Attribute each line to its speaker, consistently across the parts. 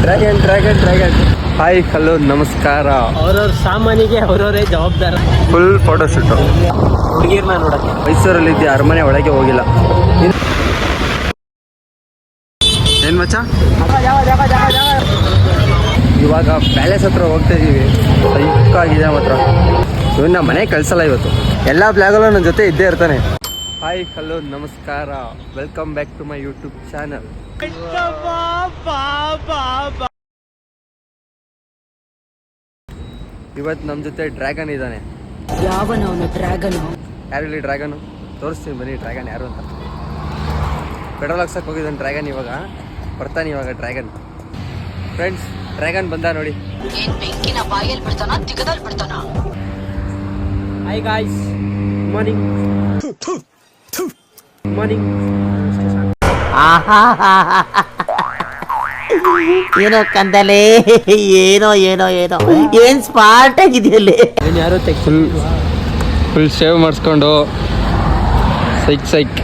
Speaker 1: Dragon hi hello ನಮಸ್ಕಾರ.
Speaker 2: ಅವ್ರವ್ರ ಸಾಮಾನಿಗೆ ಅವ್ರವರೇ ಜವಾಬ್ದಾರ.
Speaker 1: ಫುಲ್ ಫೋಟೋ ಶೂಟು
Speaker 2: ಹುಡುಗಿರ್ನ ನೋಡಕ್ಕೆ
Speaker 1: ಮೈಸೂರಲ್ಲಿದ್ದೆ, ಅರಮನೆ ಒಳಗೆ ಹೋಗಿಲ್ಲ. ಏನ್ ಮಚ್ಚ, ಇವಾಗ ಪ್ಯಾಲೇಸ್ ಹತ್ರ ಹೋಗ್ತಾ ಇದೀವಿ. ಸೈಕಾಗಿದೆ ಮಾತ್ರ. ಇವನ್ನ ಮನೆ ಕಳ್ಸಲ್ಲ ಇವತ್ತು. ಎಲ್ಲ ಬ್ಲಾಗಲ್ಲೂ ನನ್ನ ಜೊತೆ ಇದ್ದೇ ಇರ್ತಾನೆ. ಹಾಯ್ ಹಲೋ ನಮಸ್ಕಾರ, welcome back to my YouTube channel. ಇವತ್ತು ನಮ್ಮ ಜೊತೆ ಡ್ರ್ಯಾಗನ್ ಇದ್ದಾನೆ.
Speaker 3: ಯಾವನವನು ಡ್ರ್ಯಾಗನು?
Speaker 1: ಯಾರಲ್ಲಿ ಡ್ರ್ಯಾಗನು ತೋರಿಸ್ತೀನಿ ಬನ್ನಿ. ಡ್ರ್ಯಾಗನ್ ಯಾರು ಅಂತ. ಪೆಟ್ರೋಲ್ ಹಾಕ್ಸಕ್ಕೆ ಹೋಗಿದ್ದಾನೆ ಡ್ರ್ಯಾಗನ್. ಇವಾಗ ಬರ್ತಾನೆ ಇವಾಗ ಡ್ರ್ಯಾಗನ್. ಫ್ರೆಂಡ್ಸ್, ಡ್ರ್ಯಾಗನ್ ಬಂದ ನೋಡಿ.
Speaker 3: ಏನ್ ಬೆಂಕಿನ ಬಾಯಲ್ಲಿ ಬಿಡ್ತಾನ, ತಿಗದಲ್ಲಿ ಬಿಡ್ತಾನ?
Speaker 2: Hi guys, good morning. Good morning.
Speaker 4: ಏನೋ ಕಂದಲೆ, ಏನೋ ಏನೋ ಏನೋ ಏನ್ ಸ್ಮಾರ್ಟ್ ಆಗಿದೆಯಲ್ಲಿ.
Speaker 2: ಏನು ಯಾರು
Speaker 1: ಫುಲ್ ಸೇವ್ ಮಾಡಿಸ್ಕೊಂಡು ಸೈಕ್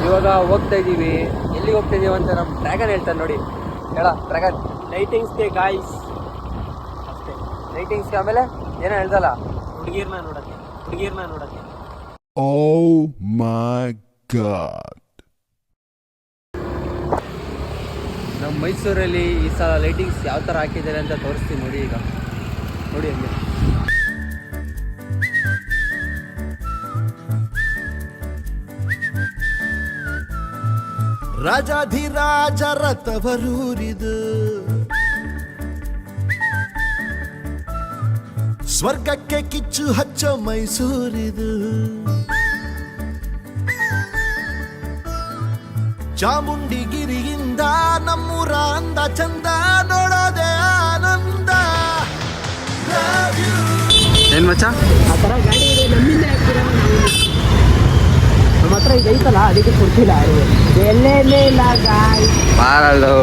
Speaker 1: ಇವಾಗ ಹೋಗ್ತಾ ಇದ್ದೀವಿ. ಎಲ್ಲಿಗೆ ಹೋಗ್ತಾ ಇದೀವಿ ಅಂತ ನಮ್ಮ ಡ್ರ್ಯಾಗನ್ ಹೇಳ್ತಾನೆ ನೋಡಿ. ಹೇಳ ಡ್ರ್ಯಾಗನ್.
Speaker 2: ಲೈಟಿಂಗ್ಸ್ಗೆ ಗಾಯ್ಸ್,
Speaker 1: ಅಷ್ಟೇ, ಲೈಟಿಂಗ್ಸ್ಗೆ. ಆಮೇಲೆ ಏನೋ ಹೇಳ್ದಲ್ಲ,
Speaker 2: ಹುಡುಗಿರ್ನ ನೋಡಕ್ಕೆ.
Speaker 5: Oh my God.
Speaker 1: ನಮ್ಮ ಮೈಸೂರಲ್ಲಿ ಈ ಸಲ ಲೈಟಿಂಗ್ಸ್ ಯಾವ ಥರ ಹಾಕಿದ್ದಾರೆ ಅಂತ ತೋರಿಸ್ತೀನಿ ನೋಡಿ. ಈಗ ನೋಡಿ ಹಂಗೆ.
Speaker 5: ರಾಜಾಧಿರಾಜ ರಥವರೂರಿದು, ಸ್ವರ್ಗಕ್ಕೆ ಕಿಚ್ಚು ಹಚ್ಚ ಮೈಸೂರಿದು. ಚಾಮುಂಡಿಗಿರಿಯಿಂದ ನಮ್ಮೂರ ಅಂದ ಚಂದ ನೋಡೋದೆ ಆನಂದ.
Speaker 1: ಏನು ಮಚ್ಚ,
Speaker 2: ಆ ಥರ ಗಾಡಿ ಇದೆ, ನಮ್ಮಿಂದ ಹಾಕ್ತೀರಾ? ನಮ್ಮ ಹತ್ರ ಈಗ ಐತಲ್ಲ, ಅದಕ್ಕೆ ಕೊಡ್ತಿಲ್ಲ. ಎಲ್ಲೇ ಇಲ್ಲ ಗಾಯ್,
Speaker 1: ಬಾರಲ್ಲು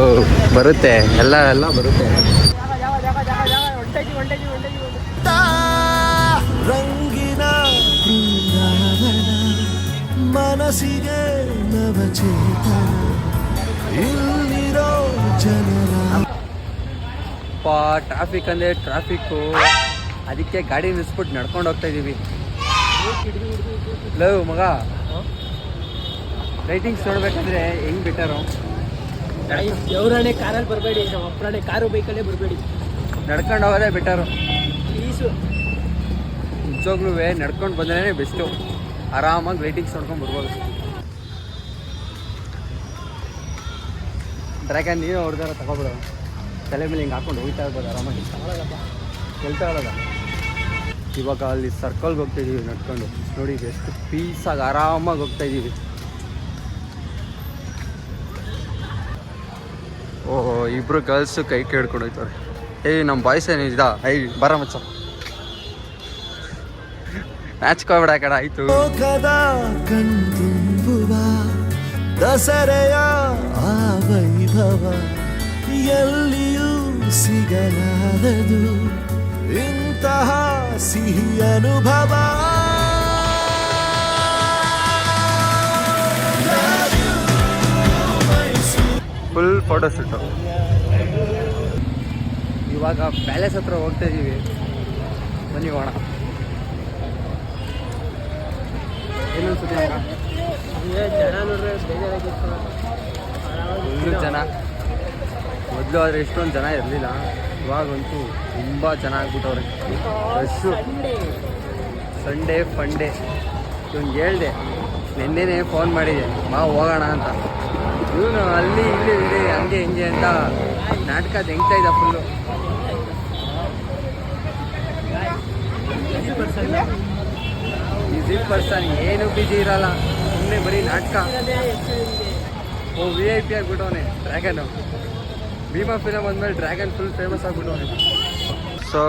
Speaker 1: ಬರುತ್ತೆ, ಎಲ್ಲ ಬರುತ್ತೆ.
Speaker 5: ರಂಗಿನ ಬೃಂದಾವನ, ಮನಸ್ಸಿಗೆ ನವಚೇತನ, ಇಲ್ಲಿರೋ ಜನರ.
Speaker 1: ಟ್ರಾಫಿಕ್ ಅಂದರೆ ಟ್ರಾಫಿಕ್ಕು, ಅದಕ್ಕೆ ಗಾಡಿ ನಿಲ್ಸ್ಬಿಟ್ಟು ನಡ್ಕೊಂಡು ಹೋಗ್ತಾ ಇದ್ದೀವಿ. ಲವ್ ಮಗ, ಲೈಟಿಂಗ್ಸ್ ನೋಡ್ಬೇಕಂದ್ರೆ ಹೆಂಗ್ ಬಿಟ್ಟಾರು.
Speaker 2: ದೇವ್ರಾಣೆ ಕಾರಲ್ಲಿ ಬರಬೇಡಿ, ನಮ್ಮ ಅಪ್ಪರಾಣೆ ಕಾರು ಬೈಕಲ್ಲೇ ಬರಬೇಡಿ.
Speaker 1: ನಡ್ಕೊಂಡು ಹೋಗೋದೇ ಬೆಟರು.
Speaker 2: ಪ್ಲೀಸು,
Speaker 1: ನಿಜವಾಗ್ಲೂ ನಡ್ಕೊಂಡು ಬಂದ್ರೇ ಬೆಸ್ಟು. ಆರಾಮಾಗಿ ಲೈಟಿಂಗ್ಸ್ ನೋಡ್ಕೊಂಡು ಬರ್ಬೋದು. ಡ್ರ್ಯಾಗನ್ ನೀನು ಹೊಡೆದಾರ ತಗೊಬಿಡು. ತಲೆ ಮೇಲೆ ಹಿಂಗೆ ಹಾಕೊಂಡು ಹೋಗ್ತಾ ಇರ್ಬೋದು ಆರಾಮಾಗಿ. ಕೆಲ್ತಾ ಇರೋದ. ಇವಾಗ ಅಲ್ಲಿ ಸರ್ಕಲ್ಗೆ ಹೋಗ್ತಾಯಿದ್ದೀವಿ ನಡ್ಕೊಂಡು. ನೋಡಿ ಎಷ್ಟು ಪೀಸಾಗಿ ಆರಾಮಾಗಿ ಹೋಗ್ತಾಯಿದ್ದೀವಿ. ಓಹೋ, ಇಬ್ಬರು ಗರ್ಲ್ಸು ಕೈ ಕೇಳ್ಕೊಂಡು ಹೋಗ್ತಾರೆ. ನಮ್ಮ ಬಾಯ್ಸ್ ಏನಿದ, ಬರ ಮಚ್ಚ, ನಾಚ್ಕೋಬೇಡ ಕಡ. ಆಯ್ತು.
Speaker 5: ಲೋಕದ ಕಣ್ತುಂಬುವ ದಸರೆಯ ಆ ವೈಭವ ಎಲ್ಲಿಯೂ ಸಿಗಲಾರದು ಇಂತಹ ಸಿಹಿ ಅನುಭವ.
Speaker 1: Full photo shoot. ಇವಾಗ ಪ್ಯಾಲೇಸ್ ಹತ್ರ ಹೋಗ್ತಾ ಇದ್ದೀವಿ. ಬನ್ನಿ ಹೋಣ. ಏನನ್ಸುತ್ತೆ ಇವಾಗ?
Speaker 2: ಜನ ನೋಡ್ರೆ ಬೇಜಾರಾಗಿತ್ತು.
Speaker 1: ಫುಲ್ಲು ಜನ. ಮೊದಲು ಆದರೆ ಎಷ್ಟೊಂದು ಜನ ಇರಲಿಲ್ಲ, ಇವಾಗಂತೂ ತುಂಬ ಜನ ಆಗ್ಬಿಟ್ಟವ್ರೆ. ರಶ್ಶು. ಸಂಡೇ ಫಂಡೇ. ಇವನ್ಗೆ ಹೇಳ್ದೆ, ನಿನ್ನೆನೇ ಫೋನ್ ಮಾಡಿದೆ, ಹೋಗೋಣ ಅಂತ. ಇವನು ಅಲ್ಲಿ ಇಲ್ಲಿ ಇಲ್ಲಿ ಹಂಗೆ ಹಿಂಗೆ ಅಂತ ನಾಟಕ ತೆಗ್ತಾ ಇದ್ದ ಫುಲ್ಲು. ಈಸಿ ಪರ್ಸನ್, ಏನು ಬಿಜಿ ಇರಲ್ಲ, ಸುಮ್ಮನೆ ಬರೀ ನಾಟಕ. VIP ಆಗ್ಬಿಟ್ಟವನೆ ಡ್ರ್ಯಾಗನು. ಭೀಮಾ ಫಿಲಮ್ ಅಂದಮೇಲೆ ಡ್ರ್ಯಾಗನ್ ಫುಲ್ ಫೇಮಸ್ ಆಗ್ಬಿಟ್ಟವನೆ. ಸೊ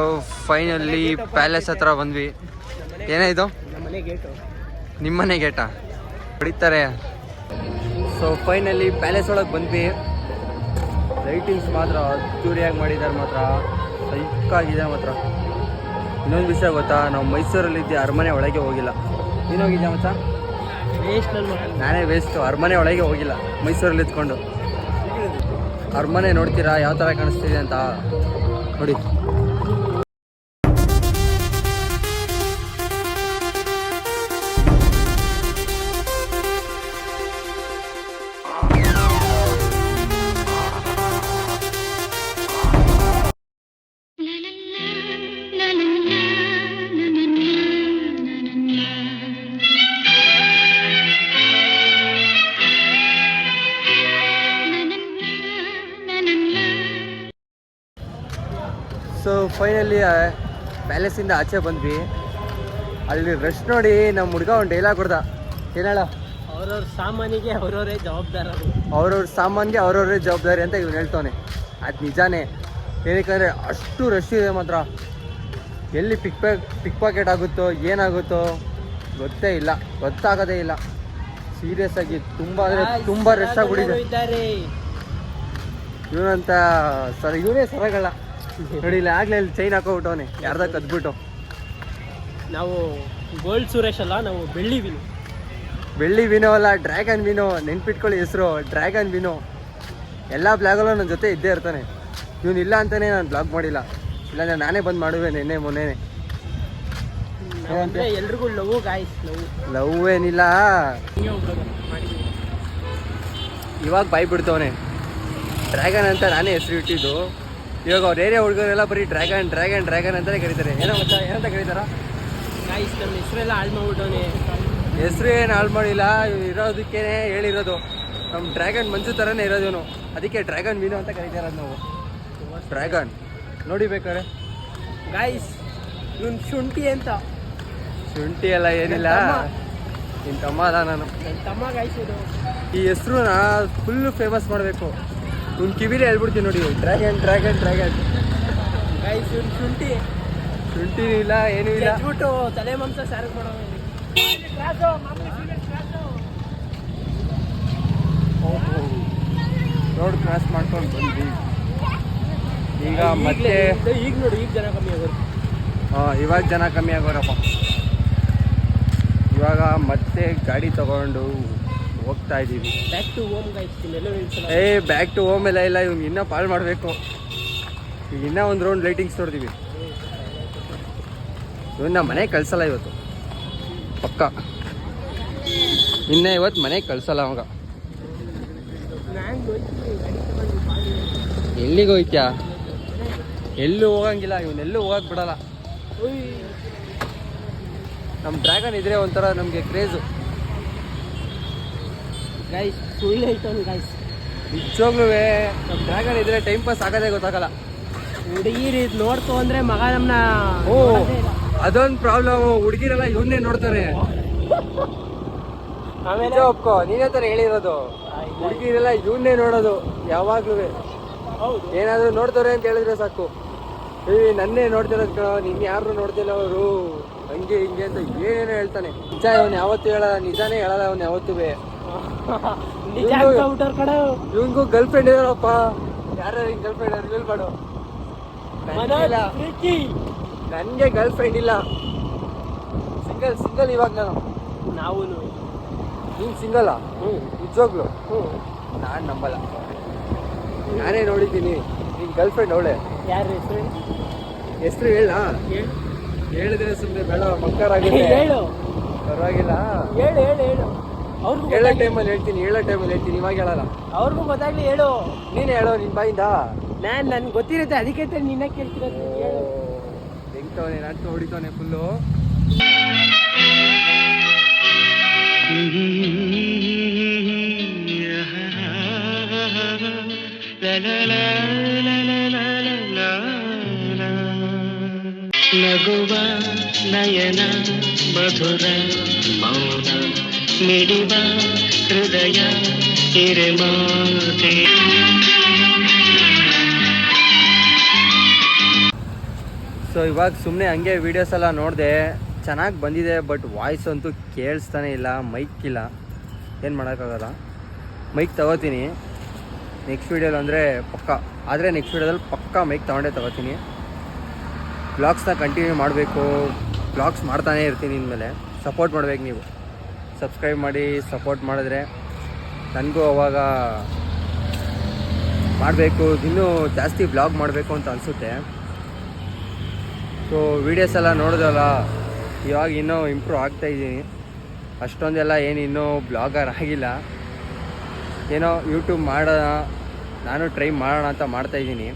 Speaker 1: ಫೈನಲಿ ಪ್ಯಾಲೇಸ್ ಹತ್ರ ಬಂದ್ವಿ. ಏನಾಯ್ತು?
Speaker 2: ನಮ್ಮನೆ ಗೇಟು.
Speaker 1: ನಿಮ್ಮನೆ ಗೇಟಾ ಹೊಡಿತಾರೆ. ಸೊ ಫೈನಲಿ ಪ್ಯಾಲೇಸ್ ಒಳಗೆ ಬಂದ್ವಿ. ಲೈಟಿಂಗ್ಸ್ ಮಾತ್ರ ಅದ್ದೂರಿಯಾಗಿ ಮಾಡಿದ್ದಾರೆ, ಮಾತ್ರ ಸೈಕಾಗಿದೆ ಮಾತ್ರ. ಇನ್ನೊಂದು ವಿಷಯ ಗೊತ್ತಾ, ನಾವು ಮೈಸೂರಲ್ಲಿದ್ದೆ, ಅರಮನೆ ಒಳಗೆ ಹೋಗಿಲ್ಲ. ನೀನು ಹೋಗಿದ್ಯಾ ಮಚ್ಚ?
Speaker 2: ವೇಸ್ಟ್ ನನ್ನ ಮಗ.
Speaker 1: ನಾನೇ ವೇಸ್ಟು, ಅರಮನೆ ಒಳಗೆ ಹೋಗಿಲ್ಲ, ಮೈಸೂರಲ್ಲಿ ಇದ್ಕೊಂಡು. ಅರಮನೆ ನೋಡ್ತೀರಾ ಯಾವ ಥರ ಕಾಣಿಸ್ತಿದೆ ಅಂತ ನೋಡಿ. ಸೊ ಫೈನಲಿ ಪ್ಯಾಲೇಸಿಂದ ಆಚೆ ಬಂದ್ವಿ. ಅಲ್ಲಿ ರಶ್ ನೋಡಿ ನಮ್ಮ ಹುಡುಗ ಒಂದು ಡೈಲಾಗ್ ಕೊಡ್ದ. ಏನು ಹೇಳ?
Speaker 2: ಅವ್ರವ್ರ ಸಾಮಾನಿಗೆ ಅವ್ರವರೇ ಜವಾಬ್ದಾರರು.
Speaker 1: ಅವ್ರವ್ರ ಸಾಮಾನ್ಗೆ ಅವ್ರವ್ರೇ ಜವಾಬ್ದಾರಿ ಅಂತ ಇವ್ನು ಹೇಳ್ತಾನೆ. ಅದು ನಿಜಾನೇ. ಏನಕ್ಕಂದರೆ ಅಷ್ಟು ರಶ್ ಇದೆ ಮಾತ್ರ. ಎಲ್ಲಿ ಪಿಕ್ ಪಾಕೆಟ್ ಆಗುತ್ತೋ ಏನಾಗುತ್ತೋ ಗೊತ್ತಾಗೋದೇ ಇಲ್ಲ. ಸೀರಿಯಸ್ ಆಗಿ ತುಂಬ ಅಂದರೆ ತುಂಬ ರಶ್ ಆಗಿಬಿಟ್ಟಿದೆ.
Speaker 2: ಇದ್ದಾರೆ
Speaker 1: ಇವನಂತ ಇವನೇ ಸರಗಳ ನೋಡಿ. ಇಲ್ಲ ಆಗಲೇ ಇಲ್ಲಿ ಚೈನ್ ಹಾಕೋಬಿಟ್ಟವನೆ ಯಾರ್ದ ಕದ್ಬಿಟ್ಟು.
Speaker 2: ನಾವು ಗೋಲ್ಡ್ ಸುರೇಶ್ ಅಲ್ಲ, ನಾವು
Speaker 1: ಬೆಳ್ಳಿ ವಿನೋ ಅಲ್ಲ, ಡ್ರ್ಯಾಗನ್ ವಿನೋ. ನೆನ್ಪಿಟ್ಕೊಳ್ಳಿ ಹೆಸರು, ಡ್ರ್ಯಾಗನ್ ವಿನೋ. ಎಲ್ಲ ಬ್ಲಾಗಲ್ಲೂ ನನ್ನ ಜೊತೆ ಇದ್ದೇ ಇರ್ತಾನೆ. ಇವನು ಇಲ್ಲ ಅಂತಲೇ ನಾನು ಬ್ಲಾಗ್ ಮಾಡಿಲ್ಲ, ಇಲ್ಲಾಂದರೆ ನಾನೇ ಬಂದು ಮಾಡುವೆ ಮೊನ್ನೆನೇ.
Speaker 2: ಎಲ್ರಿಗೂ
Speaker 1: ಲವ್ ಏನಿಲ್ಲ, ಇವಾಗ ಬಾಯ್ ಬಿಡ್ತವನೆ. ಡ್ರ್ಯಾಗನ್ ಅಂತ ನಾನೇ ಹೆಸರು ಇಟ್ಟಿದ್ದು. ಇವಾಗ ಅವ್ರ ಏರಿಯಾ ಹುಡುಗರೆಲ್ಲ ಬರೀ ಡ್ರ್ಯಾಗನ್ ಡ್ರ್ಯಾಗನ್ ಡ್ರ್ಯಾಗನ್ ಅಂತಲೇ ಕರೀತಾರೆ. ಏನೋ ಗೊತ್ತಾ ಏನಂತ ಕರೀತಾರ?
Speaker 2: ಗಾಯ್ಸ್ ನಮ್ಮ ಹೆಸರೆಲ್ಲ ಹಾಳು ಮಾಡ್ಬಿಟ್ಟವನೆ.
Speaker 1: ಹೆಸರು ಏನು ಹಾಳು ಮಾಡಿಲ್ಲ, ಇರೋದಕ್ಕೇ ಹೇಳಿರೋದು. ನಮ್ಮ ಡ್ರ್ಯಾಗನ್ ಮಂಜು ಥರನೇ ಇರೋದು ಇವನು, ಅದಕ್ಕೆ ಡ್ರ್ಯಾಗನ್ ಮೀನು ಅಂತ ಕರೀತಾರದು ನಾವು. ಡ್ರ್ಯಾಗನ್ ನೋಡಿ ಬೇಕಾರೆ
Speaker 2: ಗಾಯ್ಸ್, ಇವನು ಶುಂಠಿ ಅಂತ.
Speaker 1: ಶುಂಠಿ ಎಲ್ಲ ಏನಿಲ್ಲ, ನಿನ್ನ ತಮ್ಮ ಅಲ್ಲ ನಾನು.
Speaker 2: ನನ್ನ ತಮ್ಮ ಗಾಯ್ಸ್. ಇದು
Speaker 1: ಈ ಹೆಸರುನ ಫುಲ್ಲು ಫೇಮಸ್ ಮಾಡಬೇಕು. ಇವ್ನು ಕಿವಿಲೇ ಹೇಳ್ಬಿಡ್ತೀನಿ ನೋಡಿ, ಡ್ರ್ಯಾಗನ್ ಡ್ರ್ಯಾಗನ್ ಡ್ರ್ಯಾಗನ್.
Speaker 2: ಗಾಯ್ಸ್ ಇವನು
Speaker 1: ಶುಂಠಿ ಇಲ್ಲ, ಏನೂ ಇಲ್ಲ.
Speaker 2: ಬಿಟ್ಟು ತಲೆ ಮಾಂಸ ಸಾರಿಗೆ ಮಾಡೋ
Speaker 1: ರೋಡ್ ಕ್ರಾಸ್ ಮಾಡ್ಕೊಂಡು ಬಂದ್ವಿ. ಈಗ ಮತ್ತೆ
Speaker 2: ಈಗ ನೋಡಿ, ಈಗ ಜನ ಕಮ್ಮಿ ಆಗೋರು.
Speaker 1: ಇವಾಗ ಜನ ಕಮ್ಮಿ ಆಗೋರಪ್ಪ. ಇವಾಗ ಮತ್ತೆ ಗಾಡಿ ತಗೊಂಡು ಹೋಗ್ತಾ ಇದ್ದೀವಿ.
Speaker 2: Back to home guys.
Speaker 1: Back to home ಎಲ್ಲ ಇಲ್ಲ, ಇವ್ನು ಇನ್ನೂ ಪಾಲ್ ಮಾಡಬೇಕು. ಈಗ ಇನ್ನೂ ಒಂದು ರೌಂಡ್ ಲೈಟಿಂಗ್ಸ್ ನೋಡ್ತೀವಿ. ಇವನ್ನ ಮನೆಗೆ ಕಳ್ಸಲ್ಲ ಇವತ್ತು ಪಕ್ಕ. ಇನ್ನೇ ಇವತ್ತು ಮನೆಗೆ ಕಳ್ಸಲ್ಲ ಅವಾಗ. ಎಲ್ಲಿಗೆ ಹೋಯ್ತ್ಯಾ? ಎಲ್ಲೂ ಹೋಗಂಗಿಲ್ಲ, ಇವನ್ನೆಲ್ಲೂ ಹೋಗಕ್ಕೆ ಬಿಡಲ್ಲ. ನಮ್ಮ ಡ್ರ್ಯಾಗನ್ ಇದ್ರೆ ಒಂಥರ ನಮಗೆ ಕ್ರೇಜು
Speaker 2: ಗಾಯ್ಸ್. ಸುಳ್ಳು ಹೇಳ್ತಾನೆ ಗಾಯ್ಸ್,
Speaker 1: ನಿಜವಾಗ್ಲೂ ನಮ್ಮ ಡ್ರ್ಯಾಗನ್ ಇದ್ರೆ ಟೈಮ್ ಪಾಸ್ ಆಗೋದೇ ಗೊತ್ತಾಗಲ್ಲ.
Speaker 2: ಹುಡುಗಿರು ಇದು ನೋಡ್ಕೊ ಅಂದ್ರೆ ಮಗ ನಮ್ಮನ್ನ.
Speaker 1: ಓ ಅದೊಂದು ಪ್ರಾಬ್ಲಮ್, ಹುಡುಗಿರೆಲ್ಲ ಇವನ್ನೇ ನೋಡ್ತಾರೆ. ನಿಜ ಒಪ್ಕೋ, ನೀನೇ ಥರ ಹೇಳಿರೋದು. ಹುಡುಗಿರೆಲ್ಲ ಇವನ್ನೇ ನೋಡೋದು ಯಾವಾಗ್ಲೂ.
Speaker 2: ಹೌದು,
Speaker 1: ಏನಾದರೂ ನೋಡ್ತಾರೆ ಅಂತ ಹೇಳಿದ್ರೆ ಸಾಕು, ನನ್ನೇ ನೋಡ್ತಿರೋದು ಕಣೋ, ನಿನ್ನ ಯಾರು ನೋಡ್ತಿಲ್ಲ ಅವರು, ಹಂಗೆ ಹಿಂಗೆ ಅಂತ ಏನೇನೋ ಹೇಳ್ತಾನೆ. ನಿಜ ಅವನು ಯಾವತ್ತೂ ಹೇಳಲ್ಲ, ನಿಜಾನೇ ಹೇಳಲ್ಲ ಅವನು ಯಾವತ್ತೂ. ಇವನ್ಗೂ ಗರ್ಲ್ ಫ್ರೆಂಡ್ ಇದಾರಪ್ಪ. ಯಾರು ಗರ್ಲ್ ಫ್ರೆಂಡ್ ರಿವೀಲ್ ಮಾಡು. ನನಗೆ ಗರ್ಲ್ ಫ್ರೆಂಡ್ ಇಲ್ಲ, ಸಿಂಗಲ್ ಇವಾಗ
Speaker 2: ನಾವು.
Speaker 1: ನೀನು ಸಿಂಗಲ್ಲ? ನಿಜವಾಗ್ಲು ನಾನು ನಂಬಲ್ಲ. ನಾನೇ ನೋಡಿದ್ದೀನಿ ನಿನ್ನ ಗರ್ಲ್ ಫ್ರೆಂಡ್ ಅವಳೆ.
Speaker 2: ಯಾರು
Speaker 1: ಹೆಸರು ಹೇಳ? ಹೇಳಿದ್ರೆ ಸುಮ್ಮನೆ ಬೇಡ, ಮಕ್ಕಳಾಗಿದೆ.
Speaker 2: ಹೇಳು,
Speaker 1: ಪರವಾಗಿಲ್ಲ.
Speaker 2: ಹೇಳು ಹೇಳು ಹೇಳು. ಅವ್ರಿಗೂ
Speaker 1: ಹೇಳೋ ಟೈಮಲ್ಲಿ ಹೇಳ್ತೀನಿ, ಇವಾಗ ಹೇಳಲ್ಲ.
Speaker 2: ಅವ್ರಿಗೂ ಗೊತ್ತಾಗ್ಲಿ, ಹೇಳು.
Speaker 1: ನೀನು ಹೇಳೋ ನಿನ್ನ ಬಾಯಿಂದ.
Speaker 2: ನನ್ಗೆ ಗೊತ್ತಿರುತ್ತೆ, ಅದಕ್ಕೆ ನಿನ್ನ ಕೇಳ್ತಿರೋದು. ಹೇಳು.
Speaker 1: ಹೆಂಗ್ತವನೆ ನಾಟಕ ಹೊಡಿತವನೆ ಫುಲ್ಲು.
Speaker 6: ನಗುವ ನಯನ ಮಧುರ ಮೌನ ಮಿಡಿವ ಹೃದಯ ಹಿರೆಮಾತೆ.
Speaker 1: ಸೊ ಇವಾಗ ಸುಮ್ಮನೆ ಹಂಗೆ ವೀಡಿಯೋಸ್ ಎಲ್ಲ ನೋಡಿದೆ, ಚೆನ್ನಾಗಿ ಬಂದಿದೆ. ಬಟ್ ವಾಯ್ಸ್ ಅಂತೂ ಕೇಳಿಸ್ತಾನೆ ಇಲ್ಲ, ಮೈಕ್ ಇಲ್ಲ. ಏನು ಮಾಡೋಕ್ಕಾಗಲ್ಲ. ಮೈಕ್ ತಗೋತೀನಿ ನೆಕ್ಸ್ಟ್ ವೀಡಿಯೋಲಿ, ಅಂದರೆ ಪಕ್ಕ. ಆದರೆ ನೆಕ್ಸ್ಟ್ ವೀಡಿಯೋದಲ್ಲಿ ಪಕ್ಕ ಮೈಕ್ ತಗೋತೀನಿ. ಬ್ಲಾಗ್ಸ್ನ ಕಂಟಿನ್ಯೂ ಮಾಡಬೇಕು, ಬ್ಲಾಗ್ಸ್ ಮಾಡ್ತಾನೇ ಇರ್ತೀನಿ. ಇನ್ಮೇಲೆ ಸಪೋರ್ಟ್ ಮಾಡ್ಬೇಕು, ನೀವು ಸಬ್ಸ್ಕ್ರೈಬ್ ಮಾಡಿ ಸಪೋರ್ಟ್ ಮಾಡಿದ್ರೆ ನನಗೂ ಅವಾಗ ಮಾಡಬೇಕು, ಇನ್ನೂ ಜಾಸ್ತಿ ಬ್ಲಾಗ್ ಮಾಡಬೇಕು ಅಂತ ಅನಿಸುತ್ತೆ. ಸೊ ವೀಡಿಯೋಸ್ ಎಲ್ಲ ನೋಡೋದಲ್ಲ, ಇವಾಗ ಇನ್ನೂ ಇಂಪ್ರೂವ್ ಆಗ್ತಾಯಿದ್ದೀನಿ. ಅಷ್ಟೊಂದೆಲ್ಲ ಏನು ಇನ್ನೂ ಬ್ಲಾಗರ್ ಆಗಿಲ್ಲ. ಏನೋ ಯೂಟ್ಯೂಬ್ ಮಾಡೋಣ, ನಾನು ಟ್ರೈ ಮಾಡೋಣ ಅಂತ ಮಾಡ್ತಾಯಿದ್ದೀನಿ.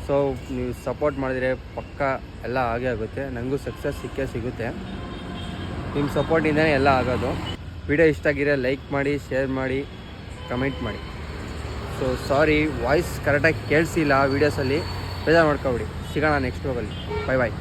Speaker 1: ಸೊ ನೀವು ಸಪೋರ್ಟ್ ಮಾಡಿದರೆ ಪಕ್ಕ ಎಲ್ಲ ಆಗೇ ಆಗುತ್ತೆ, ನನಗೂ ಸಕ್ಸಸ್ ಸಿಗುತ್ತೆ. ನಿಮ್ಮ ಸಪೋರ್ಟಿಂದನೇ ಎಲ್ಲ ಆಗೋದು. ವಿಡಿಯೋ ಇಷ್ಟ ಆಗಿರೋ ಲೈಕ್ ಮಾಡಿ, ಶೇರ್ ಮಾಡಿ, ಕಮೆಂಟ್ ಮಾಡಿ. ಸೊ ಸಾರಿ, ವಾಯ್ಸ್ ಕರೆಕ್ಟಾಗಿ ಕೇಳಿಸಿಲ್ಲ ವೀಡಿಯೋಸಲ್ಲಿ, ಬೇಜಾರು ಮಾಡ್ಕೊಬಿಡಿ. ಸಿಗೋಣ ನೆಕ್ಸ್ಟ್ ವ್ಲಾಗಲ್ಲಿ. ಬಾಯ್ ಬಾಯ್.